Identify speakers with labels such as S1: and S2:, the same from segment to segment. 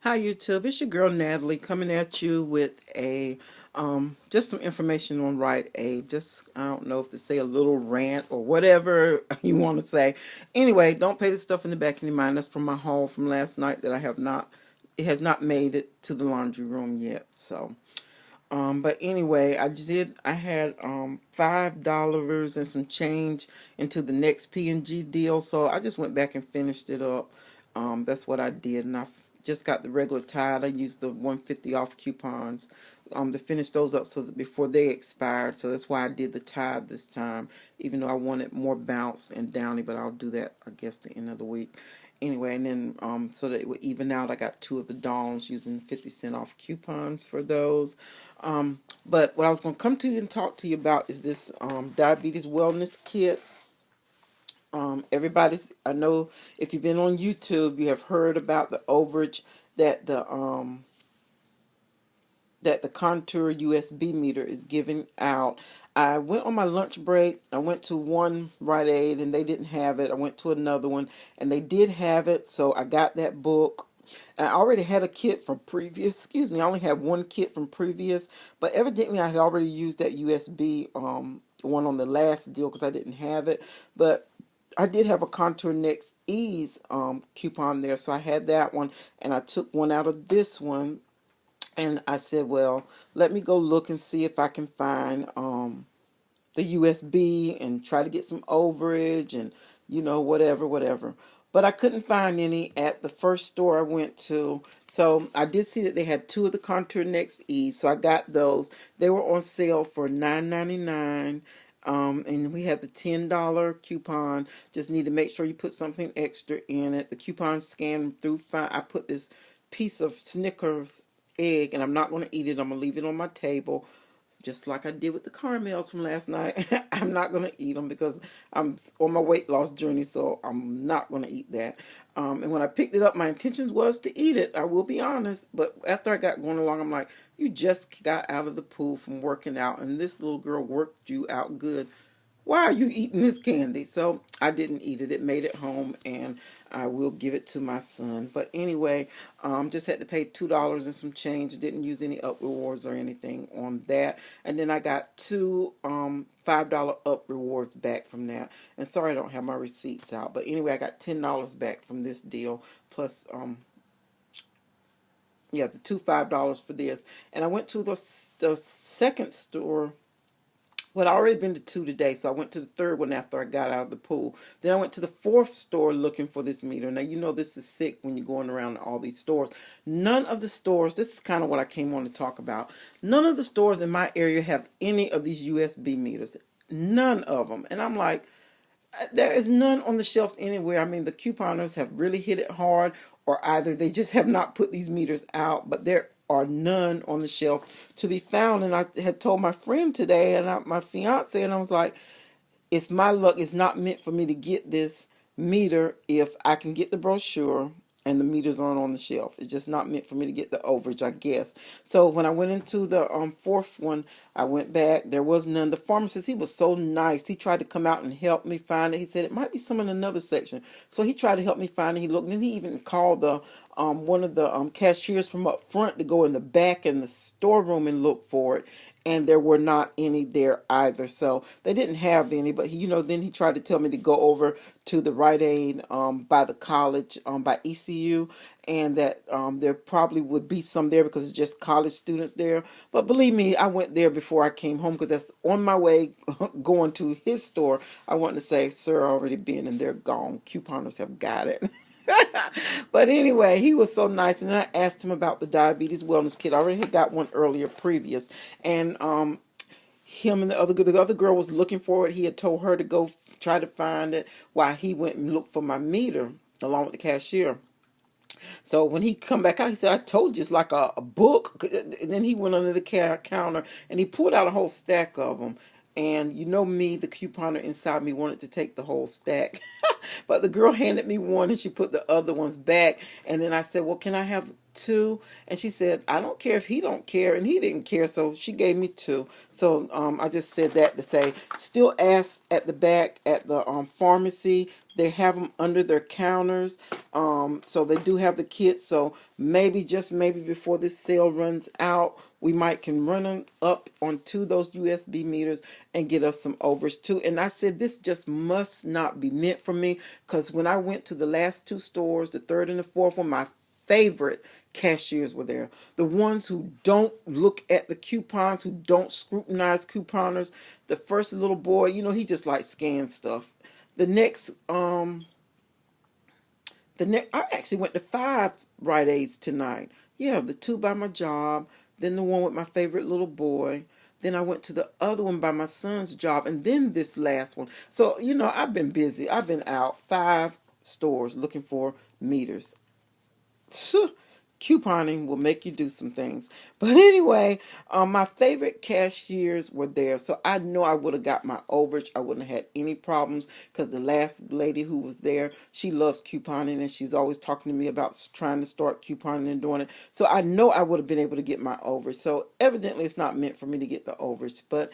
S1: Hi YouTube, it's your girl Natalie coming at you with a just some information on Rite Aid. Just I don't know if to say a little rant or whatever you want to say. Anyway, don't pay the stuff in the back of your mind. That's from my haul from last night that I have not it has not made it to the laundry room yet. So but anyway, I had $5 and some change into the next P&G deal, so I just went back and finished it up. That's what I did, and just got the regular Tide. I used the 150 off coupons to finish those up so that before they expired. So that's why I did the Tide this time, even though I wanted more bounce and downy, but I'll do that I guess the end of the week. Anyway, and then so that it would even out, I got two of the Dawns using 50 cent off coupons for those. But what I was going to come to you and talk to you about is this diabetes wellness kit. I know if you've been on YouTube, you have heard about the overage that the Contour USB meter is giving out. I went on my lunch break. I went to one Rite Aid and they didn't have it. I went to another one and they did have it, so I got that book. I already had a kit from previous, excuse me, I only had one kit from previous, but evidently I had already used that USB one on the last deal because I didn't have it. But I did have a Contour Next Ease coupon there, so I had that one, and I took one out of this one, and I said, well, let me go look and see if I can find the USB and try to get some overage and, whatever. But I couldn't find any at the first store I went to. So I did see that they had two of the Contour Next E. So I got those. They were on sale for $9.99. And we had the $10 coupon. Just need to make sure you put something extra in it. The coupon scanned through fine. I put this piece of Snickers egg, and I'm not going to eat it. I'm going to leave it on my table, just like I did with the caramels from last night. I'm not going to eat them because I'm on my weight loss journey, so I'm not going to eat that. And when I picked it up, my intentions was to eat it, I will be honest. But after I got going along, I'm like, you just got out of the pool from working out, and this little girl worked you out good. Why are you eating this candy? So I didn't eat it. It made it home, and I will give it to my son. But anyway, just had to pay $2 and some change. Didn't use any up rewards or anything on that. And then I got two $5 up rewards back from that. And sorry I don't have my receipts out. But anyway, I got $10 back from this deal. Plus, yeah, the two $5 for this. And I went to the second store. Well, I already been to two today, so I went to the third one after I got out of the pool. Then I went to the fourth store looking for this meter. Now, you know this is sick when you're going around all these stores. None of the stores, this is kind of what I came on to talk about. None of the stores in my area have any of these USB meters. None of them. And I'm like, there is none on the shelves anywhere. I mean, the couponers have really hit it hard, or either they just have not put these meters out, but there are none on the shelf to be found. And I had told my friend today, and my fiance, and I was like, it's my luck. It's not meant for me to get this meter if I can get the brochure and the meters aren't on the shelf. It's just not meant for me to get the overage, I guess. So when I went into the fourth one, I went back. There was none. The pharmacist, he was so nice. He tried to come out and help me find it. He said it might be some in another section. So he tried to help me find it. He looked, and he even called the one of the cashiers from up front to go in the back in the storeroom and look for it, and there were not any there either. So they didn't have any, but then he tried to tell me to go over to the Rite Aid by the college, by ECU, and that there probably would be some there because it's just college students there. But believe me, I went there before I came home because that's on my way going to his store. I wanted to say, sir, already been and they're gone. Couponers have got it. But anyway, he was so nice, and then I asked him about the diabetes wellness kit. I already had got one earlier previous, and him and the other girl was looking for it. He had told her to go try to find it while he went and looked for my meter along with the cashier. So when he come back out, he said, I told you it's like a book. And then he went under the counter and he pulled out a whole stack of them. And you know me, the couponer inside me wanted to take the whole stack. But the girl handed me one and she put the other ones back. And then I said, well, can I have two? And she said, I don't care if he don't care. And he didn't care. So she gave me two. So I just said that to say, still ask at the back at the pharmacy. They have them under their counters. So they do have the kits. So maybe, just maybe before this sale runs out, we might can run them up onto those USB meters and get us some overs too. And I said, this just must not be meant for me, because when I went to the last two stores, the third and the fourth one, my favorite cashiers were there. The ones who don't look at the coupons, who don't scrutinize couponers. The first little boy, he just like scans stuff. The next, I actually went to 5 Rite Aids tonight. Yeah, the 2 by my job, then the one with my favorite little boy. Then I went to the other one by my son's job, and then this last one. So, I've been busy. I've been out 5 stores looking for meters. Couponing will make you do some things. But anyway, my favorite cashiers were there. So I know I would have got my overage. I wouldn't have had any problems, because the last lady who was there, she loves couponing and she's always talking to me about trying to start couponing and doing it. So I know I would have been able to get my overage. So evidently it's not meant for me to get the overage. But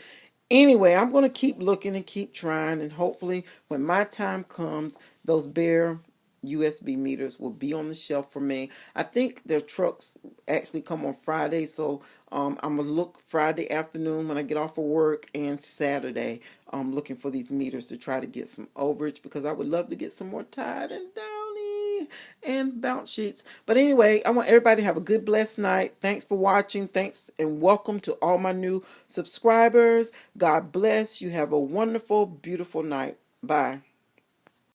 S1: anyway, I'm going to keep looking and keep trying. And hopefully when my time comes, those bare USB meters will be on the shelf for me. I think their trucks actually come on Friday, so I'm gonna look Friday afternoon when I get off of work, and Saturday looking for these meters to try to get some overage, because I would love to get some more Tide and Downy and bounce sheets. But anyway, I want everybody to have a good, blessed night. Thanks for watching. Thanks and welcome to all my new subscribers. God bless you. Have a wonderful, beautiful night. Bye.